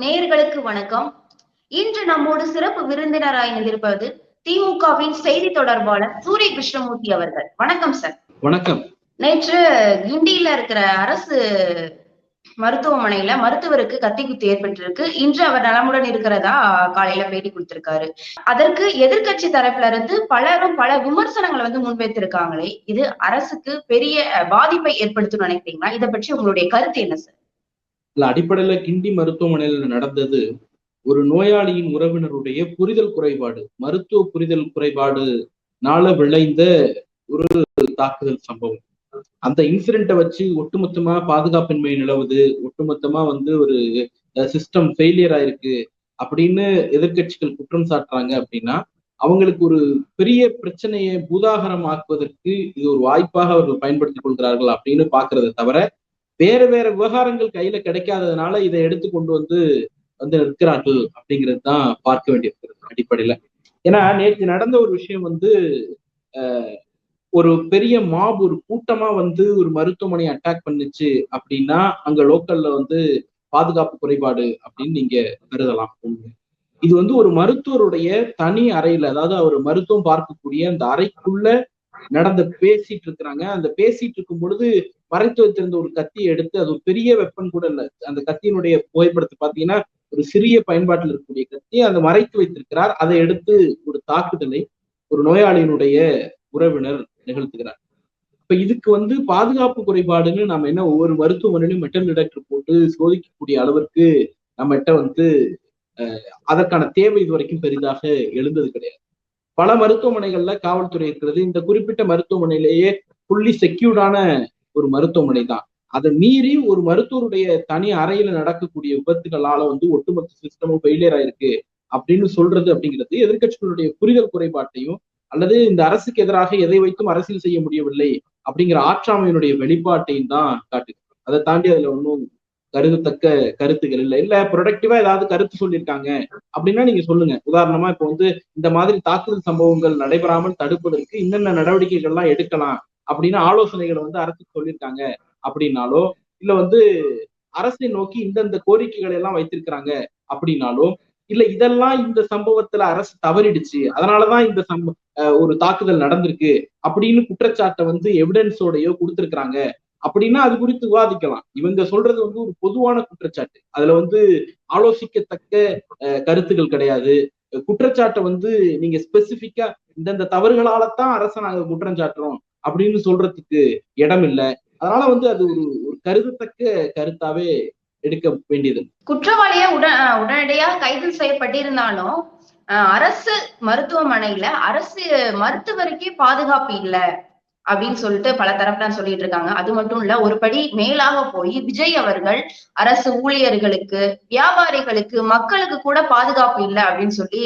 நேயர்களுக்கு வணக்கம். இன்று நம்மோடு சிறப்பு விருந்தினராய் இருந்திருப்பது திமுகவின் செய்தி தொடர்பாளர் சூரிய கிருஷ்ணமூர்த்தி அவர்கள். வணக்கம் சார். வணக்கம். நேற்று கிண்டியில இருக்கிற அரசு மருத்துவமனையில மருத்துவருக்கு கத்தி குத்து ஏற்பட்டிருக்கு. இன்று அவர் நலமுடன் இருக்கிறதா காலையில பேட்டி கொடுத்திருக்காரு. அதற்கு எதிர்கட்சி தரப்புல இருந்து பலரும் பல விமர்சனங்களை முன்வைத்திருக்காங்களே, இது அரசுக்கு பெரிய பாதிப்பை ஏற்படுத்தும் நினைக்கிறீங்களா? இதை பற்றி உங்களுடைய கருத்து என்ன சார்? அடிப்படையில கிண்டி மருத்துவமனையில் நடந்தது ஒரு நோயாளியின் உறவினருடைய புரிதல் குறைபாடு, மருத்துவ புரிதல் குறைபாடுனால விளைந்த ஒரு தாக்குதல் சம்பவம். அந்த இன்சிடென்ட்டை வச்சு ஒட்டுமொத்தமா பாதுகாப்பின்மை நிலவுது, ஒட்டுமொத்தமா ஒரு சிஸ்டம் ஃபெயிலியர் ஆயிருக்கு அப்படின்னு எதிர்கட்சிகள் குற்றம் சாட்டுறாங்க அப்படின்னா, அவங்களுக்கு ஒரு பெரிய பிரச்சனையை பூதாகரமாக்குவதற்கு இது ஒரு வாய்ப்பாக அவர்கள் பயன்படுத்திக் கொள்கிறார்கள் அப்படின்னு பாக்குறதை தவிர, வேற வேற விவகாரங்கள் கையில கிடைக்காததுனால இதை எடுத்து கொண்டு வந்து இருக்கிறார்கள் அப்படிங்கிறது தான் பார்க்க வேண்டியிருக்கிறது அடிப்படையில. ஏன்னா நேற்று நடந்த ஒரு விஷயம் ஒரு பெரிய மாப், ஒரு கூட்டமா ஒரு மருத்துவமனையை அட்டாக் பண்ணுச்சு அப்படின்னா அங்க லோக்கல்ல பாதுகாப்பு குறைபாடு அப்படின்னு நீங்க கருதலாம். இது ஒரு மருத்துவருடைய தனி அறையில, அதாவது அவர் மருத்துவம் பார்க்கக்கூடிய அந்த அறைக்குள்ள நடந்த பேசிட்டு இருக்கிறாங்க. அந்த பேசிட்டு இருக்கும் பொழுது மறைத்து வைத்திருந்த ஒரு கத்தியை எடுத்து, அது ஒரு பெரிய வெப்பன் கூட இல்லை, அந்த கத்தியினுடைய புகைப்படத்தை பாத்தீங்கன்னா ஒரு சிறிய பயன்பாட்டில் இருக்கக்கூடிய கத்தியை அந்த மறைத்து வைத்திருக்கிறார். அதை எடுத்து ஒரு தாக்குதலை ஒரு நோயாளியினுடைய உறவினர் நிகழ்த்துகிறார். இப்ப இதுக்கு பாதுகாப்பு குறைபாடுன்னு நம்ம என்ன ஒவ்வொரு மருத்துவமனையிலும் மெட்டல் டிடெக்டர் போட்டு சோதிக்கக்கூடிய அளவிற்கு நம்மகிட்ட அதற்கான தேவை இதுவரைக்கும் பெரிதாக எழுந்தது கிடையாது. பல மருத்துவமனைகள்ல காவல்துறை இருக்கிறது. இந்த குறிப்பிட்ட மருத்துவமனையிலேயே புள்ளி செக்யூர்டான ஒரு மருத்துவமனை தான். அதை மீறி ஒரு மருத்துவருடைய தனி அறையில நடக்கக்கூடிய விபத்துகளால ஒட்டுமொத்த சிஸ்டமும் ஃபெயிலியர் ஆயிருக்கு அப்படின்னு சொல்றது அப்படிங்கிறது எதிர்கட்சிகளுடைய புரிதல் குறைபாட்டையும், அல்லது இந்த அரசுக்கு எதிராக எதை வைத்தும் அரசியல் செய்ய முடியவில்லை அப்படிங்கிற ஆற்றாமையினுடைய வெளிப்பாட்டையும் தான் காட்டுது. அதை தாண்டி அதுல ஒன்றும் கருதத்தக்க கருத்துகள் இல்ல ப்ரொடக்டிவா ஏதாவது கருத்து சொல்லியிருக்காங்க அப்படின்னா நீங்க சொல்லுங்க. உதாரணமா இப்ப இந்த மாதிரி தாக்குதல் சம்பவங்கள் நடைபெறாமல் தடுப்பதற்கு இன்னென்ன நடவடிக்கைகள்லாம் எடுக்கலாம் அப்படின்னு ஆலோசனைகளை அரசுக்கு சொல்லியிருக்காங்க அப்படின்னாலோ, இல்ல அரசை நோக்கி இந்தந்த கோரிக்கைகளை எல்லாம் வைத்திருக்கிறாங்க அப்படின்னாலோ, இல்ல இதெல்லாம் இந்த சம்பவத்துல அரசு தவறிடுச்சு, அதனாலதான் இந்த ஒரு தாக்குதல் நடந்திருக்கு அப்படின்னு குற்றச்சாட்டை எவிடன்ஸோடையோ கொடுத்திருக்கிறாங்க அப்படின்னா அது குறித்து விவாதிக்கலாம். இவங்க சொல்றது ஒரு பொதுவான குற்றச்சாட்டு. அதுல ஆலோசிக்கத்தக்க கருத்துக்கள் கிடையாது. குற்றச்சாட்டை நீங்க ஸ்பெசிபிக்கா இந்தந்த தவறுகளாலத்தான் அரசை நாங்க குற்றம் சாட்டுறோம் அப்படின்னு சொல்றதுக்கு இடம் இல்லை. அதனால அது ஒரு கருதத்தக்க கருத்தாவே எடுக்க வேண்டியது. குற்றவாளியா உடனடியாக கைது செய்யப்பட்டிருந்தாலும் அரசு மருத்துவமனையில அரசு மருத்துவருக்கே பாதுகாப்பு இல்லை அப்படின்னு சொல்லிட்டு பல தரப்புல சொல்லிட்டு இருக்காங்க. அது மட்டும் இல்ல, ஒரு படி மேலாக போய் விஜய் அவர்கள் அரசு ஊழியர்களுக்கு, வியாபாரிகளுக்கு, மக்களுக்கு கூட பாதுகாப்பு இல்லை அப்படின்னு சொல்லி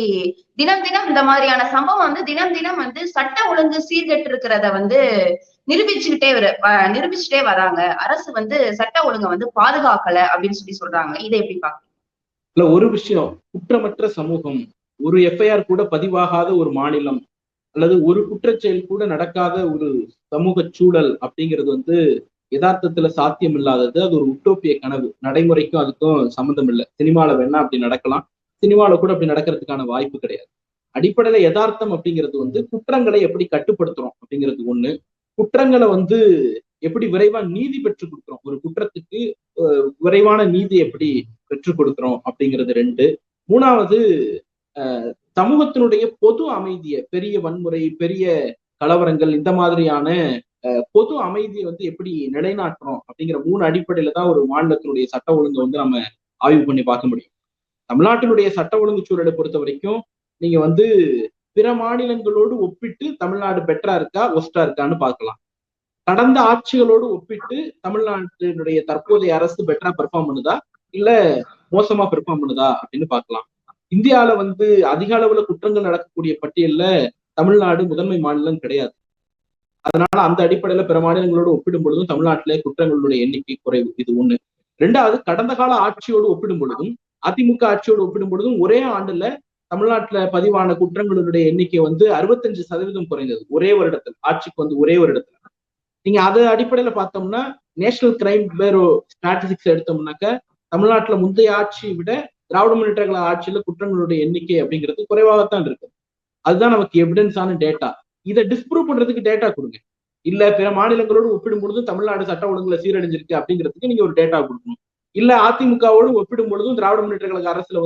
தினம் தினம் இந்த மாதிரியான சம்பவம் தினம் தினம் சட்ட ஒழுங்கு சீர்கெட்டு இருக்கிறத நிரூபிச்சுட்டே வராங்க. அரசு சட்ட ஒழுங்கை பாதுகாக்கல அப்படின்னு சொல்லி சொல்றாங்க. இதை எப்படி பாக்க? இல்ல, ஒரு விஷயம், குற்றமற்ற சமூகம், ஒரு எஃப்ஐஆர் கூட பதிவாகாத ஒரு மாநிலம், அல்லது ஒரு குற்றச்செயல் கூட நடக்காத ஒரு சமூக சூழல் அப்படிங்கிறது யதார்த்தத்துல சாத்தியம் இல்லாதது. அது ஒரு உட்டோப்பிய கனவு. நடைமுறைக்கும் அதுக்கும் சம்மந்தம் இல்லை. சினிமால வேணா அப்படி நடக்கலாம், சினிமால கூட அப்படி நடக்கிறதுக்கான வாய்ப்பு கிடையாது. அடிப்படையில யதார்த்தம் அப்படிங்கிறது குற்றங்களை எப்படி கட்டுப்படுத்துறோம் அப்படிங்கிறது ஒண்ணு, குற்றங்களை எப்படி விரைவா நீதி பெற்றுக் கொடுக்குறோம், ஒரு குற்றத்துக்கு விரைவான நீதி எப்படி பெற்றுக் கொடுக்குறோம் அப்படிங்கிறது ரெண்டு. மூணாவது, சமூகத்தினுடைய பொது அமைதியை, பெரிய வன்முறை, பெரிய கலவரங்கள், இந்த மாதிரியான பொது அமைதியை எப்படி நிலைநாட்டுறோம் அப்படிங்கிற மூணு அடிப்படையில தான் ஒரு மாநிலத்தினுடைய சட்ட ஒழுங்கை நம்ம ஆய்வு பண்ணி பார்க்க முடியும். தமிழ்நாட்டினுடைய சட்ட ஒழுங்கு சூழலை பொறுத்த வரைக்கும் நீங்க பிற மாநிலங்களோடு ஒப்பிட்டு தமிழ்நாடு பெட்டரா இருக்கா ஒஸ்டா இருக்கான்னு பார்க்கலாம். கடந்த ஆட்சிகளோடு ஒப்பிட்டு தமிழ்நாட்டினுடைய தற்போதைய அரசு பெட்டரா பெர்ஃபார்ம் பண்ணுதா இல்ல மோசமா பெர்ஃபார்ம் பண்ணுதா அப்படின்னு பார்க்கலாம். இந்தியாவில அதிக அளவுல குற்றங்கள் நடக்கக்கூடிய பட்டியல்ல தமிழ்நாடு முதன்மை மாநிலம் கிடையாது. அதனால அந்த அடிப்படையில பிற மாநிலங்களோடு ஒப்பிடும் பொழுதும் தமிழ்நாட்டிலே குற்றங்களுடைய எண்ணிக்கை குறைவு. இது ஒண்ணு. ரெண்டாவது, கடந்த கால ஆட்சியோடு ஒப்பிடும் பொழுதும் அதிமுக ஆட்சியோடு ஒப்பிடும் பொழுதும் ஒரே ஆண்டுல தமிழ்நாட்டுல பதிவான குற்றங்களுடைய எண்ணிக்கை 65% குறைந்தது. ஒரே வருடத்தில், ஆட்சிக்கு ஒரே வருடத்துல. நீங்க அது அடிப்படையில பார்த்தோம்னா நேஷனல் கிரைம் பேரோ ஸ்டாட்டிஸ்டிக்ஸ் எடுத்தோம்னாக்க தமிழ்நாட்டுல முந்தைய ஆட்சியை விட திராவிட முன்னேற்ற கழக ஆட்சியில குற்றங்களுடைய எண்ணிக்கை அப்படிங்கிறது குறைவாகத்தான் இருக்கு. அதுதான் நமக்கு எவிடன்ஸான டேட்டா. இதை டிஸ்ப்ரூவ் பண்றதுக்கு டேட்டா கொடுங்க. இல்ல பிற மாநிலங்களோடு ஒப்பிடும் பொழுது தமிழ்நாடு சட்ட ஒழுங்குல சீரழிஞ்சிருக்கு அப்படிங்கிறதுக்கு நீங்க ஒரு டேட்டா கொடுக்கணும். இல்ல அதிமுகவோடு ஒப்பிடும் பொழுதும் திராவிட முன்னேற்ற கழக அரசுல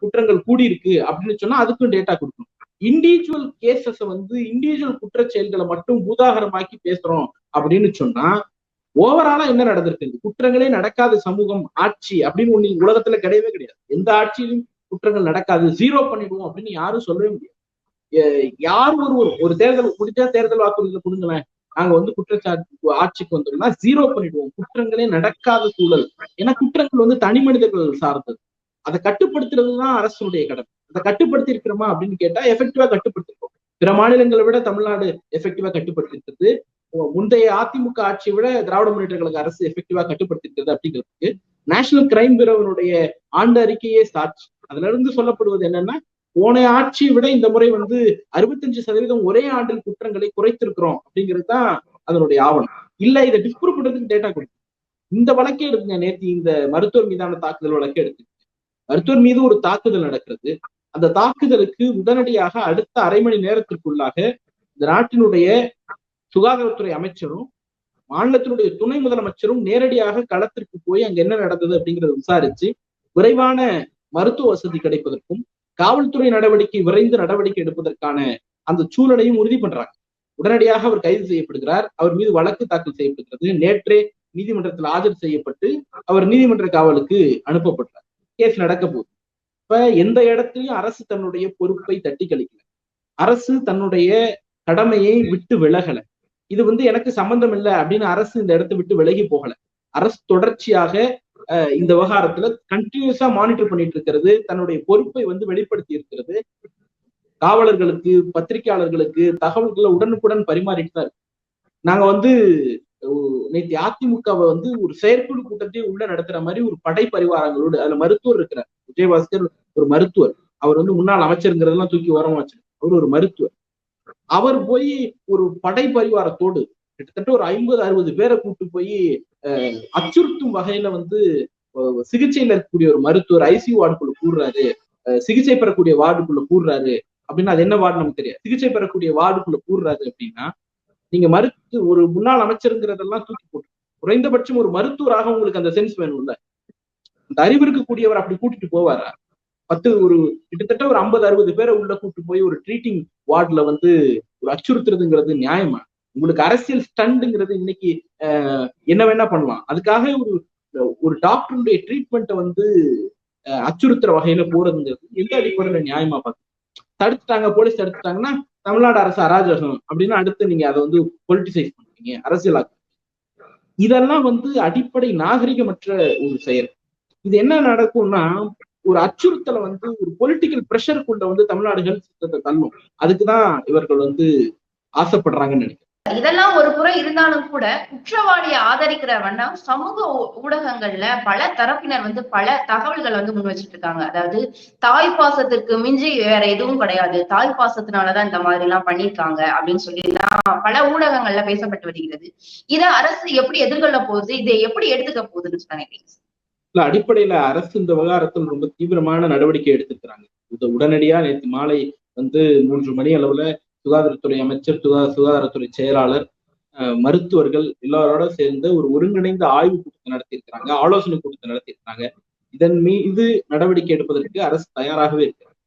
குற்றங்கள் கூடியிருக்கு அப்படின்னு சொன்னா அதுக்கும் டேட்டா கொடுக்கணும். இண்டிவிஜுவல் கேசஸ் இண்டிவிஜுவல் குற்ற செயல்களை மட்டும் பூதாகரமாக்கி பேசுறோம் அப்படின்னு சொன்னா ஓவராலா என்ன நடந்திருக்கு? குற்றங்களே நடக்காத சமூகம் ஆட்சி அப்படின்னு ஒண்ணு உலகத்துல கிடையவே கிடையாது. எந்த ஆட்சியிலும் குற்றங்கள் நடக்காது, ஜீரோ பண்ணிடுவோம் அப்படின்னு யாரும் சொல்லவே முடியாது. யார் ஒரு தேர்தல் முடிஞ்சா தேர்தல் வாக்குறுதியில கொடுங்களேன், நாங்க குற்றச்சாட்டு ஆட்சிக்கு வந்தோம்னா ஜீரோ பண்ணிடுவோம், குற்றங்களே நடக்காத சூழல். ஏன்னா குற்றங்கள் தனி மனிதர்கள் சார்ந்தது. அதை கட்டுப்படுத்துறதுதான் அரசுடைய கடமை. அதை கட்டுப்படுத்தி இருக்கிறோமா அப்படின்னு கேட்டா எஃபெக்டிவா கட்டுப்படுத்திருக்கோம். பிற மாநிலங்களை விட தமிழ்நாடு எஃபெக்டிவா கட்டுப்படுத்திருக்கிறது. முந்தைய அதிமுக ஆட்சியை விட திராவிட முன்னேற்ற கழக அரசு எஃபெக்டிவா கட்டுப்படுத்திருக்கிறது அப்படிங்கிறதுக்கு நேஷனல் கிரைம் பியூரோவினுடைய ஆண்டு அறிக்கையே சாட்சி. அதுல இருந்து சொல்லப்படுவது என்னன்னா, போன ஆட்சியை விட இந்த முறை 65% ஒரே ஆண்டில் குற்றங்களை குறைத்திருக்கிறோம் அப்படிங்கிறது தான் அதனுடைய ஆவணம். இல்ல இதை டிஸ்ப்ரூவ் பண்றதுக்கு டேட்டா கொடுக்கும். இந்த வழக்கே எடுத்துங்க, நேற்று இந்த மருத்துவர் மீதான தாக்குதல் வழக்கே எடுத்து, மருத்துவர் மீது ஒரு தாக்குதல் நடக்கிறது. அந்த தாக்குதலுக்கு உடனடியாக அடுத்த அரை மணி நேரத்திற்குள்ளாக இந்த நாட்டினுடைய சுகாதாரத்துறை அமைச்சரும் மாநிலத்தினுடைய துணை முதலமைச்சரும் நேரடியாக களத்திற்கு போய் அங்க என்ன நடந்தது அப்படிங்கிறத விசாரிச்சு விரைவான மருத்துவ வசதி கிடைப்பதற்கும் காவல்துறை விரைந்து நடவடிக்கை எடுப்பதற்கான அந்த சூழலையும் உறுதி பண்றாங்க. உடனடியாக அவர் கைது செய்யப்படுகிறார். அவர் மீது வழக்கு தாக்கல் செய்யப்படுகிறது. நேற்றே நீதிமன்றத்தில் ஆஜர் செய்யப்பட்டு அவர் நீதிமன்ற காவலுக்கு அனுப்பப்படுறார். கேஸ் நடக்க போகுது. இப்ப எந்த இடத்துலயும் அரசு தன்னுடைய பொறுப்பை தட்டி கழிக்கல. அரசு தன்னுடைய கடமையை விட்டு விலகல. இது எனக்கு சம்பந்தம் இல்லை அப்படின்னு அரசு இந்த இடத்தை விட்டு விலகி போகல. அரசு தொடர்ச்சியாக இந்த விவகாரத்துல கண்டினியூஸா மானிட்டர் பண்ணிட்டு இருக்கிறது. தன்னுடைய பொறுப்பை வெளிப்படுத்தி இருக்கிறது. காவலர்களுக்கு, பத்திரிகையாளர்களுக்கு தகவல்களை உடனுக்குடன் பரிமாறிட்டு தான் இருக்கு. நாங்க நேற்று அதிமுகவை ஒரு செயற்குழு கூட்டத்தையும் உள்ள நடத்துற மாதிரி ஒரு படை பரிவாரங்களோடு, அதுல மருத்துவர் இருக்கிறார். விஜயபாஸ்கர் ஒரு மருத்துவர். அவர் முன்னாள் அமைச்சருங்கிறதெல்லாம் தூக்கி ஓரமா வச்சிருக்காரு. அவர் ஒரு மருத்துவர். அவர் போய் ஒரு படை பரிவாரத்தோடு கிட்டத்தட்ட ஒரு 50-60 பேரை கூட்டு போய் அச்சுறுத்தும் வகையில சிகிச்சையில இருக்கக்கூடிய ஒரு மருத்துவர் ஐசியூ வார்டுக்குள்ள கூடுறாரு, சிகிச்சை பெறக்கூடிய வார்டுக்குள்ள கூடுறாரு அப்படின்னா அது என்ன வார்டு நமக்கு தெரியாது. சிகிச்சை பெறக்கூடிய வார்டுக்குள்ள கூடுறாரு அப்படின்னா நீங்க ஒரு முன்னாள் அமைச்சருங்கிறதெல்லாம் தூக்கி போட்டு குறைந்தபட்சம் ஒரு மருத்துவராக உங்களுக்கு அந்த சென்ஸ் வேணும்ல. அந்த அறிவு இருக்கக்கூடியவர் அப்படி கூட்டிட்டு போவாரா? கிட்டத்தட்ட ஒரு 50-60 பேரை உள்ள கூட்டு போய் ஒரு ட்ரீட்டிங் வார்டுல ஒரு அச்சுறுத்துறதுங்கிறது நியாயமா? உங்களுக்கு அரசியல் ஸ்டண்டுங்கிறது இன்னைக்கு என்ன வேணா பண்ணலாம். அதுக்காக ஒரு டாக்டருடைய ட்ரீட்மெண்ட்டை அச்சுறுத்துற வகையில போறதுங்கிறது எந்த அடிப்படையில நியாயமா பார்த்து தடுத்துட்டாங்க, போலீஸ் தடுத்துட்டாங்கன்னா தமிழ்நாடு அரசு அராஜகம் அப்படின்னு அடுத்து நீங்க அதை பொலிட்டிசைஸ் பண்ணுவீங்க, அரசியலாக்க. இதெல்லாம் அடிப்படை நாகரிகமற்ற ஒரு செயல். இது என்ன நடக்கும்னா, ஒரு அச்சுறுத்தலை ஒரு பொலிட்டிக்கல் பிரஷருக்குள்ள தமிழ்நாடுகள் சித்தத்தை தள்ளும். அதுக்குதான் இவர்கள் ஆசைப்படுறாங்கன்னு நினைக்கிறேன். இதெல்லாம் ஒரு புறம் இருந்தாலும் கூட குற்றவாளியை ஆதரிக்கிற வண்ணம் சமூக ஊடகங்கள்ல பல தரப்பினர் பல தகவல்கள் முன் வச்சுட்டு இருக்காங்க. அதாவது தாய் பாசத்திற்கு மிஞ்சி வேற எதுவும் கிடையாது, தாய் பாசத்தினாலதான் இந்த மாதிரி எல்லாம் பண்ணிருக்காங்க அப்படின்னு சொல்லி பல ஊடகங்கள்ல பேசப்பட்டு வருகிறது. இதை அரசு எப்படி எதிர்கொள்ள போகுது, இதை எப்படி எடுத்துக்க போகுதுன்னு சொன்னீங்க? இல்ல, அடிப்படையில அரசு இந்த விவகாரத்தில் ரொம்ப தீவிரமான நடவடிக்கை எடுத்துக்கிறாங்க. உடனடியா நேற்று மாலை 3 மணி அளவுல சுகாதாரத்துறை அமைச்சர், சுகாதாரத்துறை செயலாளர், மருத்துவர்கள் எல்லாரோட சேர்ந்து ஒரு ஒருங்கிணைந்த ஆய்வு கூட்டத்தை நடத்தியிருக்கிறாங்க, ஆலோசனை கூட்டத்தை நடத்தியிருக்கிறாங்க. இதன் மீது நடவடிக்கை எடுப்பதற்கு அரசு தயாராகவே இருக்கிறாங்க.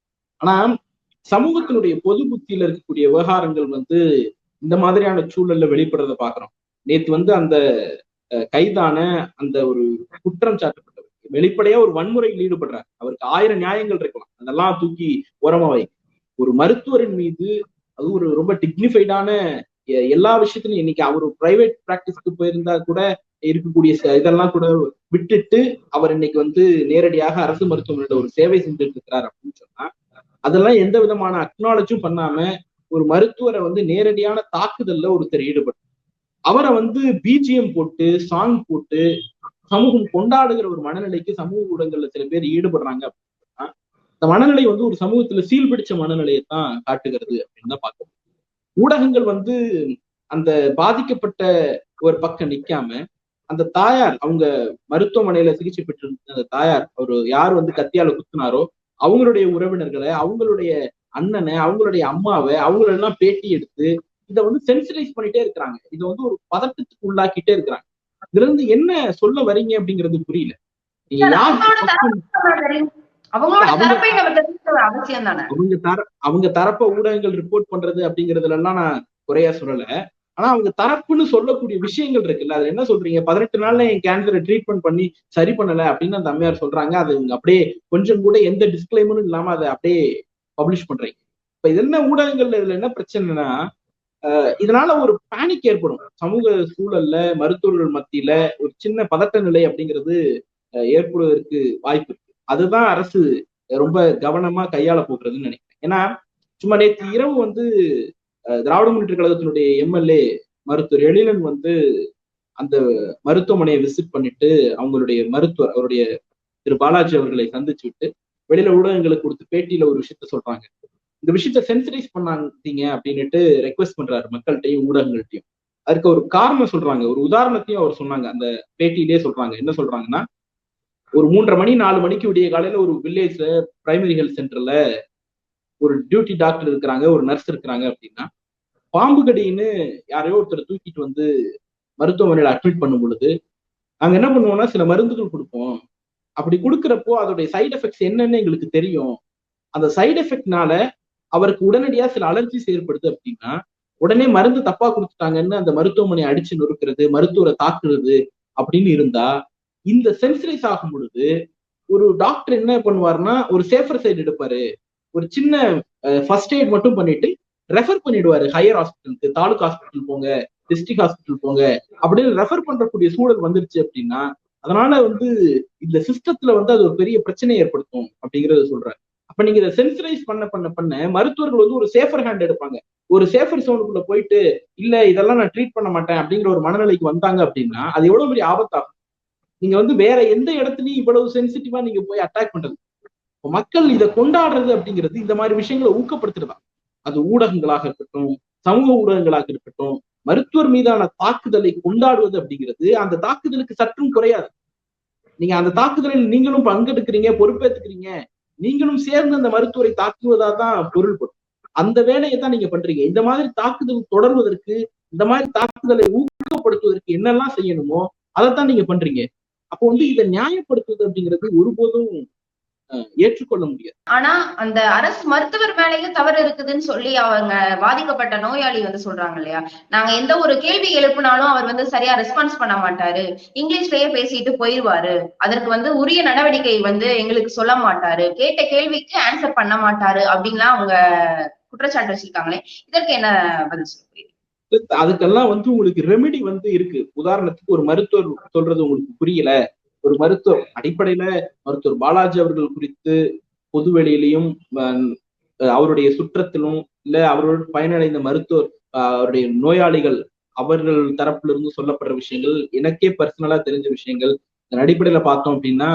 ஆனா சமூகத்தினுடைய பொது புத்தியில இருக்கக்கூடிய விவகாரங்கள் இந்த மாதிரியான சூழல்ல வெளிப்படுறத பாக்குறோம். நேற்று அந்த கைதான அந்த ஒரு குற்றம் சாட்டப்பட்டவர் வெளிப்படையா ஒரு வன்முறையில் ஈடுபடுறார். அவருக்கு 1000 நியாயங்கள் இருக்கலாம், அதெல்லாம் தூக்கி ஓரமா வை. ஒரு மருத்துவரின் மீது, அது ஒரு ரொம்ப டிக்னிஃபைடான எல்லா விஷயத்திலும், இன்னைக்கு அவர் பிரைவேட் பிராக்டிஸ்க்கு போயிருந்தா கூட இருக்கக்கூடிய இதெல்லாம் கூட விட்டுட்டு அவர் இன்னைக்கு நேரடியாக அரசு மருத்துவமனையில ஒரு சேவை செஞ்சுட்டு இருக்கிறார் அப்படின்னு சொன்னா அதெல்லாம் எந்த விதமான அக்னாலஜும் பண்ணாம ஒரு மருத்துவரை நேரடியான தாக்குதல்ல ஒருத்தர் ஈடுபட்டு அவரை பிஜிஎம் போட்டு சாங் போட்டு சமூகம் கொண்டாடுகிற ஒரு மனநிலைக்கு சமூக ஊடகங்கள்ல சில பேர் ஈடுபடுறாங்க அப்படின்னா அந்த மனநிலை ஒரு சமூகத்துல சீல் பிடிச்ச மனநிலையைத்தான் காட்டுகிறது அப்படின்னு தான் பார்க்கணும். ஊடகங்கள் அந்த பாதிக்கப்பட்ட ஒரு பக்கம் நிக்காம அந்த தாயார் அவங்க மருத்துவமனையில சிகிச்சை பெற்று அந்த தாயார் ஒரு யார் வந்து கத்தியால குத்துனாரோ அவங்களுடைய உறவினர்களை, அவங்களுடைய அண்ணனை, அவங்களுடைய அம்மாவை, அவங்களெல்லாம் பேட்டி எடுத்து இதை வந்து சென்சிடைஸ் பண்ணிட்டே இருக்கிறாங்க. இதை வந்து ஒரு பதட்டத்துக்கு உள்ளாக்கிட்டே இருக்கிறாங்க. இதுல இருந்து என்ன சொல்ல வரீங்க அப்படிங்கிறது புரியல. நீங்க அவங்க தரப்ப ஊடகங்கள் ரிப்போர்ட் பண்றது அப்படிங்கறதுல எல்லாம் நான் குறையா சொல்லல. ஆனா அவங்க தரப்புன்னு சொல்லக்கூடிய விஷயங்கள் இருக்குல்ல, அது என்ன சொல்றீங்க? 18 நாள்ல என் கேன்சரை ட்ரீட்மெண்ட் பண்ணி சரி பண்ணல அப்படின்னு அந்த அம்மையார் சொல்றாங்க. அது அப்படியே கொஞ்சம் கூட எந்த டிஸ்கிளைமரும் இல்லாம அதை அப்படியே பப்ளிஷ் பண்றீங்க. இப்ப இது என்ன ஊடகங்கள்ல இதுல என்ன பிரச்சனைனா, இதனால ஒரு பேனிக் ஏற்படும் சமூக சூழல்ல, மருத்துவர்கள் மத்தியில ஒரு சின்ன பதட்ட நிலை அப்படிங்கிறது ஏற்படுவதற்கு வாய்ப்பு இருக்கு. அதுதான் அரசு ரொம்ப கவனமா கையாள போகிறதுன்னு நினைக்கிறேன். ஏன்னா சும்மா நேற்று இரவு வந்து திராவிட முன்னேற்ற கழகத்தினுடைய எம்எல்ஏ மருத்துவர் எழிலன் வந்து அந்த மருத்துவமனையை விசிட் பண்ணிட்டு அவங்களுடைய மருத்துவர் அவருடைய திரு பாலாஜி அவர்களை சந்திச்சு விட்டு வெளியில ஊடகங்களுக்கு கொடுத்து பேட்டியில ஒரு விஷயத்த சொல்றாங்க. இந்த விஷயத்த சென்சிடைஸ் பண்ணாதீங்க அப்படின்னுட்டு ரெக்வெஸ்ட் பண்றாரு மக்கள்கிட்டையும் ஊடகங்கள்ட்டையும். அதுக்கு ஒரு காரணம் சொல்றாங்க, ஒரு உதாரணத்தையும் அவர் சொன்னாங்க. அந்த பேட்டியிலேயே சொல்றாங்க. என்ன சொல்றாங்கன்னா, ஒரு 3:30 மணி 4 மணிக்கு விடிய காலையில ஒரு வில்லேஜ்ல பிரைமரி ஹெல்த் சென்டர்ல ஒரு டியூட்டி டாக்டர் இருக்கிறாங்க, ஒரு நர்ஸ் இருக்கிறாங்க அப்படின்னா, பாம்பு கடின்னு யாரையோ ஒருத்தர் தூக்கிட்டு வந்து மருத்துவமனையில அட்மிட் பண்ணும் பொழுது நாங்க என்ன பண்ணுவோம்னா சில மருந்துகள் கொடுப்போம். அப்படி கொடுக்குறப்போ அதோடைய சைடு எஃபெக்ட்ஸ் என்னன்னு எங்களுக்கு தெரியும். அந்த சைடு எஃபெக்ட்னால அவருக்கு உடனடியா சில அலர்ஜிஸ் ஏற்படுது அப்படின்னா உடனே மருந்து தப்பா கொடுத்துட்டாங்கன்னு அந்த மருத்துவமனையை அடிச்சு நொறுக்கிறது, மருத்துவரை தாக்குறது அப்படின்னு இருந்தா, இந்த சென்சிடைஸ் ஆகும் பொழுது ஒரு டாக்டர் என்ன பண்ணுவாருன்னா ஒரு சேஃபர் சைடு எடுப்பாரு. ஒரு சின்ன ஃபர்ஸ்ட் எய்ட் மட்டும் பண்ணிட்டு ரெஃபர் பண்ணிடுவாரு ஹையர் ஹாஸ்பிட்டலுக்கு, தாலுக் ஹாஸ்பிட்டல் போங்க, டிஸ்ட்ரிக்ட் ஹாஸ்பிட்டல் போங்க அப்படின்னு ரெஃபர் பண்றக்கூடிய சூழல் வந்துருச்சு அப்படின்னா அதனால வந்து இந்த சிஸ்டத்துல வந்து அது ஒரு பெரிய பிரச்சனையை ஏற்படுத்தும் அப்படிங்கறத சொல்றாரு. அப்ப நீங்க இதை சென்சிடைஸ் பண்ண மருத்துவர்கள் வந்து ஒரு சேஃபர் ஹேண்ட் எடுப்பாங்க. ஒரு சேஃபர் சோனுக்குள்ள போயிட்டு இல்ல இதெல்லாம் நான் ட்ரீட் பண்ண மாட்டேன் அப்படிங்கிற ஒரு மனநிலைக்கு வந்தாங்க அப்படின்னா அது எவ்வளவு பெரிய ஆபத்தாகும். நீங்க வந்து வேற எந்த இடத்துலயும் இவ்வளவு சென்சிட்டிவா நீங்க போய் அட்டாக் பண்றது. மக்கள் இதை கொண்டாடுறது அப்படிங்கிறது இந்த மாதிரி விஷயங்களை ஊக்கப்படுத்துறதா. அது ஊடகங்களாக இருக்கட்டும், சமூக ஊடகங்களாக இருக்கட்டும், மருத்துவர் மீதான தாக்குதலை கொண்டாடுவது அப்படிங்கிறது அந்த தாக்குதலுக்கு சற்றும் குறையாது. நீங்க அந்த தாக்குதலில் நீங்களும் பங்கெடுக்கிறீங்க, பொறுப்பேற்றுக்கிறீங்க, நீங்களும் சேர்ந்து அந்த மருத்துவரை தாக்குவதா தான் பொருள்படும். அந்த வேலையை தான் நீங்க பண்றீங்க. இந்த மாதிரி தாக்குதல் தொடர்வதற்கு, இந்த மாதிரி தாக்குதலை ஊக்கப்படுத்துவதற்கு என்னெல்லாம் செய்யணுமோ அதைத்தான் நீங்க பண்றீங்க. அப்போ வந்து இதை நியாயப்படுத்துவது அப்படிங்கிறது ஒருபோதும் ஏற்றுக்கொள்ள முடியாது. ஆனா அந்த அரசு மருத்துவர் மேலேயும் தவறு இருக்குதுன்னு சொல்லி அவங்க பாதிக்கப்பட்ட நோயாளி வந்து சொல்றாங்க இல்லையா, நாங்க எந்த ஒரு கேள்வி எழுப்பினாலும் அவர் வந்து சரியா ரெஸ்பான்ஸ் பண்ண மாட்டாரு, இங்கிலீஷ்லயே பேசிட்டு போயிடுவாரு, அதற்கு வந்து உரிய நடவடிக்கை வந்து எங்களுக்கு சொல்ல மாட்டாரு, கேட்ட கேள்விக்கு ஆன்சர் பண்ண மாட்டாரு அப்படின்லாம் அவங்க குற்றச்சாட்டு வச்சிருக்காங்களே, இதற்கு என்ன பதில் சொல்றீங்க? அதுக்கெல்லாம் வந்து உங்களுக்கு ரெமெடி வந்து இருக்கு. உதாரணத்துக்கு ஒரு மருத்துவர் சொல்றது உங்களுக்கு புரியல, ஒரு மருத்துவர் அடிப்படையில மருத்துவர் பாலாஜி அவர்கள் குறித்து பொதுவெளியிலையும் அவருடைய சுற்றத்திலும் இல்ல அவரோடு பயனடைந்த மருத்துவர் அவருடைய நோயாளிகள் அவர்கள் தரப்புல இருந்து சொல்லப்படுற விஷயங்கள் எனக்கே பர்சனலா தெரிஞ்ச விஷயங்கள் அதன் அடிப்படையில பார்த்தோம் அப்படின்னா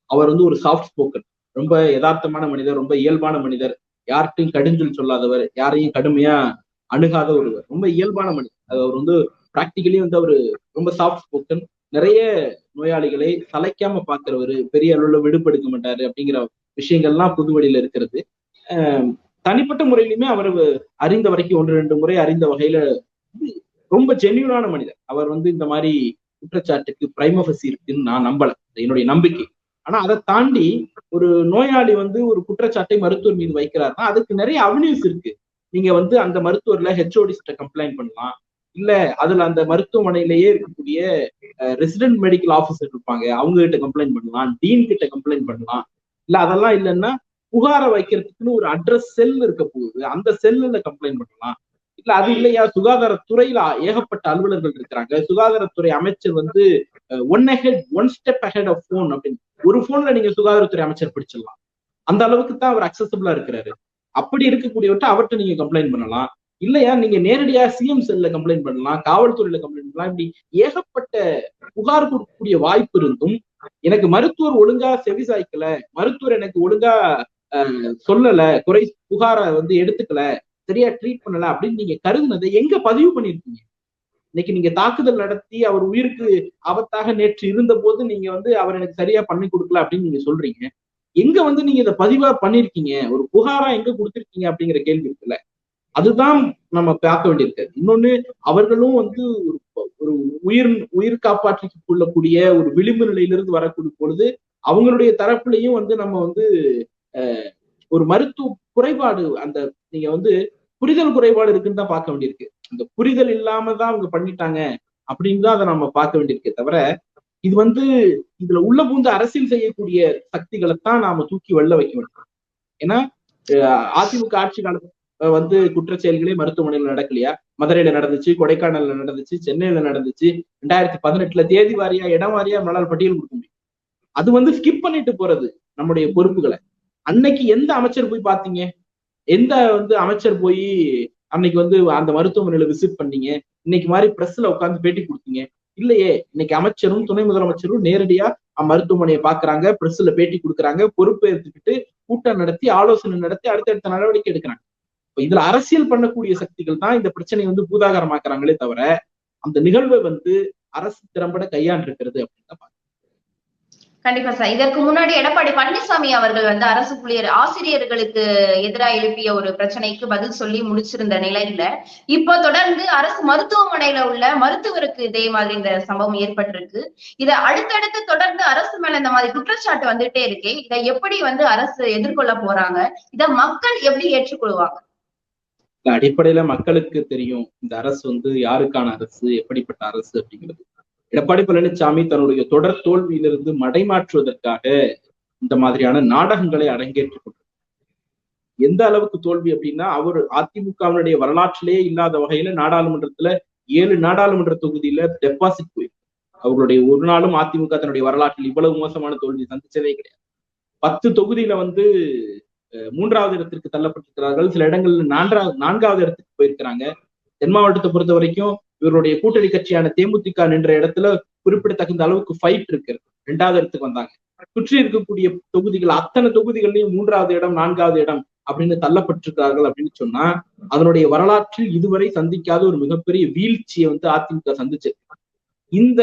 அவர் வந்து ஒரு சாஃப்ட் ஸ்போக்கன், ரொம்ப யதார்த்தமான மனிதர், ரொம்ப இயல்பான மனிதர், யார்கிட்டையும் கடுஞ்சொல் சொல்லாதவர், யாரையும் கடுமையா அணுகாத ஒருவர், ரொம்ப இயல்பான மனிதர். அவர் வந்து பிராக்டிகலி வந்து அவரு ரொம்ப சாஃப்ட் ஸ்போக்கன், நிறைய நோயாளிகளை சளைக்காம பாக்குறவரு, பெரிய அளவுல விடுபடுக்க மாட்டாரு அப்படிங்கிற விஷயங்கள்லாம் புதுவெளியில இருக்கிறது. தனிப்பட்ட முறையிலுமே அவர் அறிந்த வரைக்கும் 1-2 முறை அறிந்த வகையில ரொம்ப ஜென்யூனான மனிதர். அவர் வந்து இந்த மாதிரி குற்றச்சாட்டுக்கு பிரைமபசி இருக்குன்னு நான் நம்பல, என்னுடைய நம்பிக்கை. ஆனா அதை தாண்டி ஒரு நோயாளி வந்து ஒரு குற்றச்சாட்டை மருத்துவர் மீது வைக்கிறாருன்னா அதுக்கு நிறைய அவென்யூஸ் இருக்கு. நீங்க வந்து அந்த மருத்துவர்ல ஹெச்ஓடிஸ்ட கம்ப்ளைண்ட் பண்ணலாம், இல்ல அதுல அந்த மருத்துவமனையிலேயே இருக்கக்கூடிய ரெசிடென்ட் மெடிக்கல் ஆபீசர் இருப்பாங்க, அவங்க கிட்ட கம்ப்ளைண்ட் பண்ணலாம், டீன் கிட்ட கம்ப்ளைண்ட் பண்ணலாம். இல்ல அதெல்லாம் இல்லைன்னா புகாரை வைக்கிறதுக்குன்னு ஒரு அட்ரஸ் செல் இருக்க போகுது, அந்த செல்லுல கம்ப்ளைண்ட் பண்ணலாம். இல்ல அது இல்லையா சுகாதாரத்துறையில ஏகப்பட்ட அலுவலர்கள் இருக்கிறாங்க, சுகாதாரத்துறை அமைச்சர் வந்து one step ahead of phone அப்படின்னு ஒரு போன்ல நீங்க சுகாதாரத்துறை அமைச்சர் பிடிச்சிடலாம். அந்த அளவுக்கு தான் அவர் அக்சசபிளா இருக்கிறாரு. அப்படி இருக்கக்கூடியவர்கிட்ட அவர்கிட்ட நீங்க கம்ப்ளைண்ட் பண்ணலாம். இல்லையா நீங்க நேரடியா சிஎம் செல்ல கம்ப்ளைண்ட் பண்ணலாம், காவல்துறையில கம்ப்ளைண்ட் பண்ணலாம். இப்படி ஏகப்பட்ட புகார் கொடுக்கக்கூடிய வாய்ப்பு இருந்தும் எனக்கு மருத்துவர் ஒழுங்கா செவிசாய்க்கல, மருத்துவர் எனக்கு ஒழுங்கா சொல்லல, குறை புகாரை வந்து எடுத்துக்கல, சரியா ட்ரீட் பண்ணல அப்படின்னு நீங்க கருதுனதை எங்க பதிவு பண்ணிருக்கீங்க? இன்னைக்கு நீங்க தாக்குதல் நடத்தி அவர் உயிருக்கு ஆபத்தாக நேற்று இருந்த போது நீங்க வந்து அவர் எனக்கு சரியா பண்ணி கொடுக்கல அப்படின்னு நீங்க சொல்றீங்க. எங்க வந்து நீங்க இதை பதிவா பண்ணிருக்கீங்க, ஒரு புகாரா எங்க கொடுத்திருக்கீங்க அப்படிங்கிற கேள்வி இருக்குல்ல. அதுதான் நம்ம பார்க்க வேண்டியிருக்கு. இன்னொன்னு, அவர்களும் வந்து ஒரு உயிர் காப்பாற்றிக் கொள்ளக்கூடிய ஒரு விளிம்பு நிலையிலிருந்து வரக்கூடிய பொழுது அவங்களுடைய தரப்புலையும் வந்து நம்ம வந்து ஒரு மருத்துவ குறைபாடு, அந்த நீங்க வந்து புரிதல் குறைபாடு இருக்குன்னு தான் பார்க்க வேண்டியிருக்கு. அந்த புரிதல் இல்லாம தான் அவங்க பண்ணிட்டாங்க அப்படின்னு தான் அதை நம்ம பார்க்க வேண்டியிருக்கே தவிர, இது வந்து இதுல உள்ள பூந்து அரசியல் செய்யக்கூடிய சக்திகளைத்தான் நாம தூக்கி வெளில வைக்க வேண்டும். ஏன்னா அதிமுக ஆட்சி காலத்துல வந்து குற்ற செயல்களே மருத்துவமனையில நடக்கலையா? மதுரையில நடந்துச்சு, கொடைக்கானல்ல நடந்துச்சு, சென்னையில நடந்துச்சு. 2018 தேதி வாரியா இடம் வாரியா நம்மளால பட்டியல் கொடுக்க முடியும். அது வந்து ஸ்கிப் பண்ணிட்டு போறது நம்முடைய பொறுப்புகளை. அன்னைக்கு எந்த அமைச்சர் போய் பாத்தீங்க? எந்த வந்து அமைச்சர் போய் அன்னைக்கு வந்து அந்த மருத்துவமனையில விசிட் பண்ணீங்க? இன்னைக்கு மாதிரி பிரஸ்ல உட்கார்ந்து பேட்டி கொடுத்தீங்க? இல்லையே. இன்னைக்கு அமைச்சரும் துணை முதலமைச்சரும் நேரடியா மருத்துவமனையை பாக்குறாங்க, பிரஸ்ல பேட்டி கொடுக்குறாங்க, பொறுப்பு ஏற்றுக்கிட்டு கூட்டம் நடத்தி ஆலோசனை நடத்தி அடுத்தடுத்த நடவடிக்கை எடுக்கிறாங்க. இதுல அரசியல் பண்ணக்கூடிய சக்திகள் தான் இந்த பிரச்சனையை வந்து பூதாகரமாக்குறாங்களே தவிர, அந்த நிகழ்வை வந்து அரசு திறம்பட கையாண்டிருக்கிறது அப்படின்னு தான். கண்டிப்பா சார். இதற்கு முன்னாடி எடப்பாடி பழனிசாமி அவர்கள் வந்து அரசு ஊழியர் ஆசிரியர்களுக்கு எதிராக எழுப்பிய ஒரு பிரச்சனைக்கு பதில் சொல்லி முடிச்சிருந்த நிலையில, இப்ப தொடர்ந்து அரசு மருத்துவமனையில உள்ள மருத்துவருக்கு இதே மாதிரி இந்த சம்பவம் ஏற்பட்டிருக்கு. இத அடுத்தடுத்து தொடர்ந்து அரசு மேல இந்த மாதிரி குற்றச்சாட்டு வந்துட்டே இருக்கே, இதை எப்படி வந்து அரசு எதிர்கொள்ள போறாங்க? இத மக்கள் எப்படி ஏற்றுக்கொள்வாங்க? அடிப்படையில மக்களுக்கு தெரியும் இந்த அரசு வந்து யாருக்கான அரசு, எப்படிப்பட்ட அரசு அப்படிங்கிறது. எடப்பாடி பழனிசாமி தன்னுடைய தொடர் தோல்வியிலிருந்து மடைமாற்றுவதற்காக இந்த மாதிரியான நாடகங்களை அரங்கேற்றுக் கொண்டார். எந்த அளவுக்கு தோல்வி அப்படின்னா, அவர் அதிமுகவினுடைய வரலாற்றிலேயே இல்லாத வகையில நாடாளுமன்றத்துல 7 நாடாளுமன்ற தொகுதியில டெபாசிட் போயிருக்கு. அவர்களுடைய ஒரு நாளும் அதிமுக தன்னுடைய வரலாற்றில் இவ்வளவு மோசமான தோல்வி சந்திச்சதே கிடையாது. 10 தொகுதியில வந்து 3வது இடத்திற்கு தள்ளப்பட்டிருக்கிறார்கள். சில இடங்கள்ல 4வது இடத்துக்கு போயிருக்கிறாங்க. தென் மாவட்டத்தை பொறுத்த வரைக்கும் இவருடைய கூட்டணி கட்சியான தேமுதிக நின்ற இடத்துல குறிப்பிடத்தகுந்த அளவுக்கு ஃபைட் இருக்கு. 2வது இடத்துக்கு வந்தாங்க. சுற்றி இருக்கக்கூடிய தொகுதிகள் அத்தனை தொகுதிகள்லயும் 3வது இடம் 4வது இடம் அப்படின்னு தள்ளப்பட்டிருக்கிறார்கள் அப்படின்னு சொன்னா, அதனுடைய வரலாற்றில் இதுவரை சந்திக்காத ஒரு மிகப்பெரிய வீழ்ச்சியை வந்து அதிமுக சந்திச்சிருக்கு. இந்த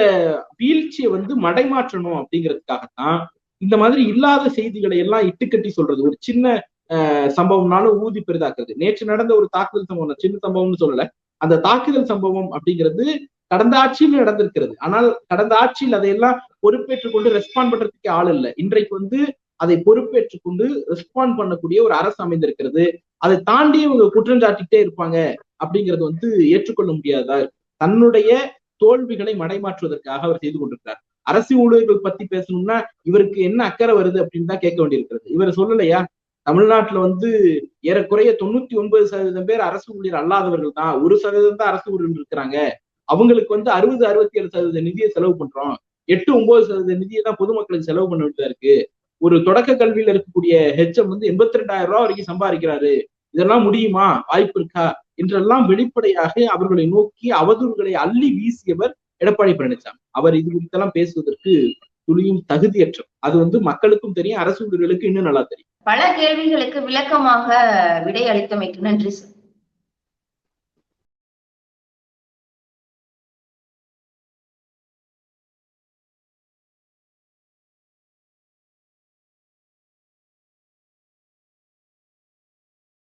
வீழ்ச்சியை வந்து மடைமாற்றணும் அப்படிங்கிறதுக்காகத்தான் இந்த மாதிரி இல்லாத செய்திகளை எல்லாம் இட்டுக்கட்டி சொல்றது. ஒரு சின்ன சம்பவம்னாலும் ஊதி பெரிதாக்குறது. நேற்று நடந்த ஒரு தாக்குதல் சம்பவம், சின்ன சம்பவம்னு சொல்லல, அந்த தாக்குதல் சம்பவம் அப்படிங்கிறது கடந்த ஆட்சியில் நடந்திருக்கிறது. ஆனால் கடந்த ஆட்சியில் அதையெல்லாம் பொறுப்பேற்றுக் கொண்டு ரெஸ்பாண்ட் பண்றதுக்கே ஆள் இல்லை. இன்றைக்கு வந்து அதை பொறுப்பேற்றுக் கொண்டு ரெஸ்பாண்ட் பண்ணக்கூடிய ஒரு அரசு அமைந்திருக்கிறது. அதை தாண்டி இவங்க குற்றம் சாட்டிக்கிட்டே இருப்பாங்க அப்படிங்கிறது வந்து ஏற்றுக்கொள்ள முடியாதா? தன்னுடைய தோல்விகளை மடைமாற்றுவதற்காக அவர் செய்து கொண்டிருக்கிறார். அரசு ஊழியர்கள் பத்தி பேசணும்னா இவருக்கு என்ன அக்கறை வருது அப்படின்னு தான் கேட்க வேண்டியிருக்கிறது. இவர் சொல்லலையா, தமிழ்நாட்டுல வந்து ஏறக்குறைய 99% பேர் அரசு ஊழியர் அல்லாதவர்கள் தான், 1% தான் அரசு ஊழியர் இருக்கிறாங்க. அவங்களுக்கு வந்து 60-67% நிதியை செலவு பண்றோம், 8-9% நிதியை தான் பொதுமக்களுக்கு செலவு பண்ண வேண்டியதா இருக்கு. ஒரு தொடக்க கல்வியில இருக்கக்கூடிய ஹெச்எம் வந்து 82,000 ரூபாய் வரைக்கும் சம்பாதிக்கிறாரு, இதெல்லாம் முடியுமா, வாய்ப்பு இருக்கா என்றெல்லாம் வெளிப்படையாக அவர்களை நோக்கி அவதூறுகளை அள்ளி வீசியவர் எடப்பாடி பழனிசாமி. அவர் இது குறித்தெல்லாம் பேசுவதற்கு துளியும் தகுதியற்ற. அது வந்து மக்களுக்கும் தெரியும், அரசு ஊழியர்களுக்கு இன்னும் நல்லா தெரியும். பல கேள்விகளுக்கு விளக்கமாக விடை அளித்தமைக்கு நன்றி சார்.